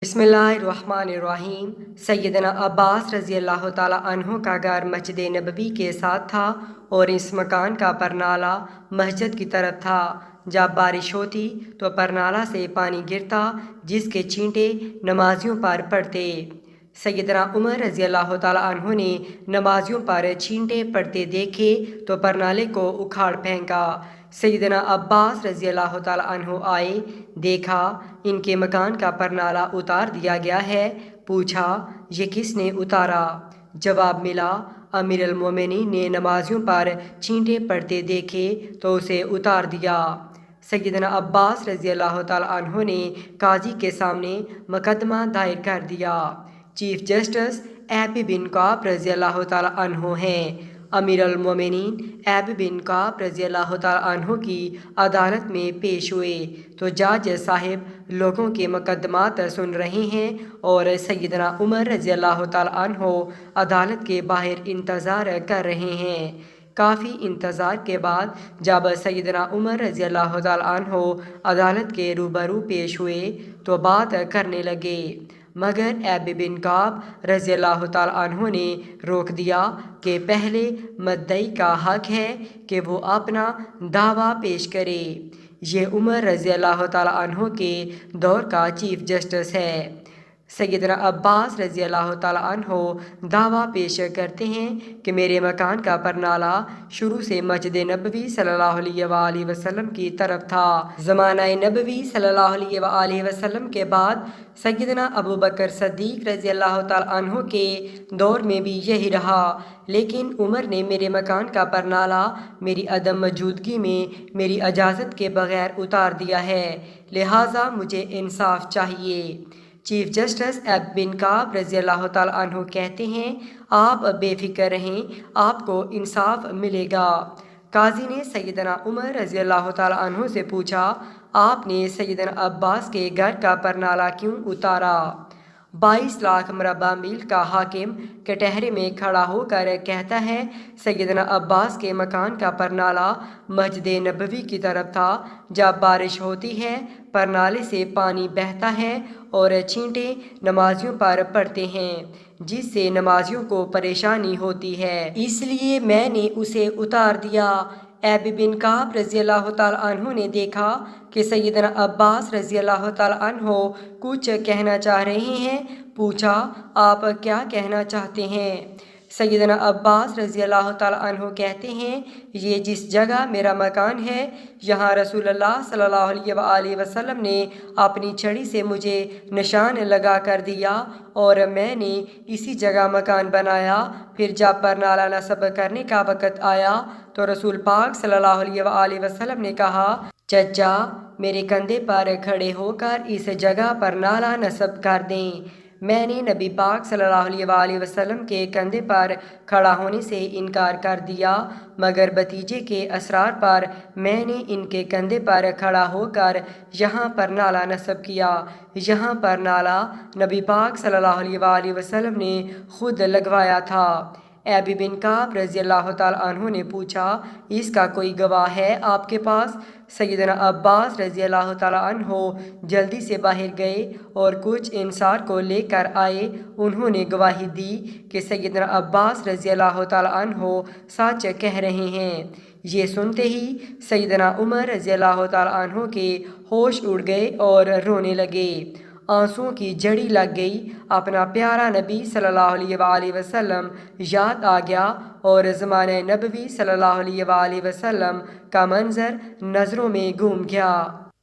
बिस्मिल्लाहिर्रहमानिर्रहीम। सैयदना अब्बास रज़ी अल्लाह ताला अन्हो का घर मस्जिद नबवी के साथ था और इस मकान का परनाला मस्जिद की तरफ था। जब बारिश होती तो परनाला से पानी गिरता जिसके छींटे नमाजियों पर पड़ते। सैयदना उमर रज़ी अल्लाह ताला अन्हो ने नमाजियों पर छींटे पड़ते देखे तो परनाले को उखाड़ फेंका। सैयदना अब्बास रज़ी अल्लाह ताला अन्हो आए, देखा इनके मकान का परनाला उतार दिया गया है। पूछा, ये किसने उतारा? जवाब मिला, अमीर अल मोमिनीन ने नमाजियों पर छींटे पड़ते देखे तो उसे उतार दिया। सैयदना अब्बास रज़ी अल्लाह ताला अन्हो ने काजी के सामने मुकदमा दायर कर दिया। चीफ जस्टिस एबी बिन काब रज़ी अल्लाह ताला अन्हो हैं। अमीर अल मोमिनीन एबी बिन काब रज़ी अल्लाह ताला अन्हो की अदालत में पेश हुए तो जज साहिब लोगों के मुकदमात सुन रहे हैं और सैयदना उमर रज़ी अल्लाह ताला अन्हो अदालत के बाहर इंतज़ार कर रहे हैं। काफ़ी इंतज़ार के बाद जब सैयदना उमर रज़ी अल्लाह ताला अन्हो अदालत के रूबरू पेश हुए तो बात करने लगे, मगर एबी बिन काब रज़ी अल्लाह ताला अन्हो ने रोक दिया कि पहले मुद्दई का हक है कि वो अपना दावा पेश करे। ये उमर रज़ी अल्लाह ताला अन्हो के दौर का चीफ जस्टिस है। सैयदना अब्बास रज़ी अल्लाह ताला अन्हो दावा पेश करते हैं कि मेरे मकान का परनाला शुरू से मस्जिद नबवी सल्लल्लाहु अलैहि वसल्लम की तरफ था। ज़माना नबवी सल्लल्लाहु अलैहि वसल्लम के बाद सैयदना अबू बकर सद्दीक़ रज़ी अल्लाह ताला अन्हो के दौर में भी यही रहा, लेकिन उमर ने मेरे मकान का परनाला मेरी अदम मौजूदगी में मेरी इजाज़त के बगैर उतार दिया है, लिहाजा मुझे इंसाफ चाहिए। चीफ जस्टिस एबी बिन काब रज़ी अल्लाह ताला अन्हो कहते हैं, आप बेफिक्र रहें, आपको इंसाफ मिलेगा। काजी ने सैयदना उमर रज़ी अल्लाह ताला अन्हो से पूछा, आपने सैयदना अब्बास के घर का परनाला क्यों उतारा? 22 लाख मरबा मील का हाकिम कटहरे में खड़ा होकर कहता है, सैयदना अब्बास के मकान का परनाला मस्जिद नबवी की तरफ था। जब बारिश होती है परनाले से पानी बहता है और छींटे नमाजियों पर पड़ते हैं, जिससे नमाजियों को परेशानी होती है, इसलिए मैंने उसे उतार दिया। एबी बिन काब रज़ी अल्लाह ताला अन्हो ने देखा कि सैयदना अब्बास रज़ी अल्लाह ताला अन्हो कुछ कहना चाह रहे हैं। पूछा, आप क्या कहना चाहते हैं? सैयदना अब्बास रज़ी अल्लाह ताला अन्हो कहते हैं, ये जिस जगह मेरा मकान है यहाँ रसूलुल्लाह सल्लल्लाहु अलैहि वसल्लम ने अपनी छड़ी से मुझे निशान लगा कर दिया और मैंने इसी जगह मकान बनाया। फिर जब परनाला नस्ब करने का वक़्त आया तो रसूल पाक सल्लल्लाहु अलैहि वसल्लम ने कहा, चचा मेरे कंधे पर खड़े होकर इस जगह पर नाला नस्ब कर दें। मैंने नबी पाक सल्लल्लाहु अलैहि वसल्लम के कंधे पर खड़ा होने से इनकार कर दिया, मगर भतीजे के असरार पर मैंने इनके कंधे पर खड़ा होकर यहाँ पर नाला नस्ब किया। यहाँ पर नाला नबी पाक सल्लल्लाहु अलैहि वसल्लम ने खुद लगवाया था। एबी बिन काब रज़ी अल्लाह ताला अन्हो ने पूछा, इसका कोई गवाह है आपके पास? सैयदना अब्बास रज़ी अल्लाह ताला अन्हो जल्दी से बाहर गए और कुछ इंसार को लेकर आए। उन्होंने गवाही दी कि सैयदना अब्बास रज़ी अल्लाह ताला अन्हो सच कह रहे हैं। ये सुनते ही सैयदना उमर रज़ी अल्लाह ताला अन्हो के होश उड़ गए और रोने लगे। आंसुओं की जड़ी लग गई। अपना प्यारा नबी सल्लल्लाहु अलैहि वसल्लम याद आ गया और ज़माने नबवी सल्लल्लाहु अलैहि वसल्लम का मंजर नज़रों में घूम गया।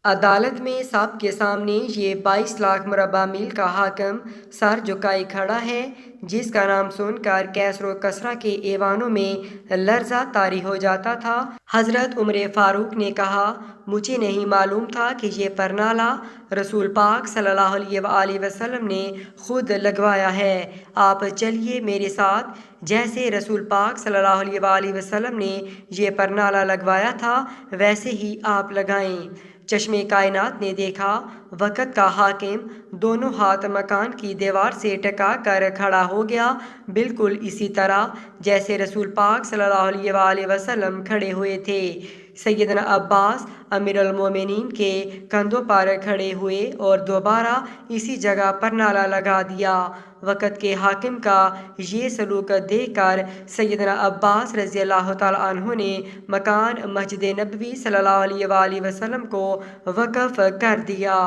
अदालत में सब के सामने ये 22 लाख मरबा मील का हाकिम सर झुकाए खड़ा है, जिसका नाम सुनकर कैसर व कसरा के ऐवानों में लर्जा तारी हो जाता था। हज़रत उमर फ़ारूक ने कहा, मुझे नहीं मालूम था कि ये परनाला रसूल पाक सल्लल्लाहु अलैहि वसल्लम ने खुद लगवाया है। आप चलिए मेरे साथ, जैसे रसूल पाक सल्लल्लाहु अलैहि वसल्लम ने ये परनाला लगवाया था वैसे ही आप लगाएं। चश्मे कायनात ने देखा, वक़्त का हाकिम दोनों हाथ मकान की दीवार से टका कर खड़ा हो गया, बिल्कुल इसी तरह جیسے رسول پاک صلی اللہ علیہ وآلہ وسلم کھڑے ہوئے تھے۔ سیدنا عباس امیر المومنین کے کندھوں پر کھڑے ہوئے اور دوبارہ اسی جگہ پر نعرہ لگا دیا۔ وقت کے حاکم کا یہ سلوک دیکھ کر سیدنا عباس رضی اللہ تعالیٰ عنہ نے مکان مسجد نبوی صلی اللہ علیہ وآلہ وسلم کو وقف کر دیا۔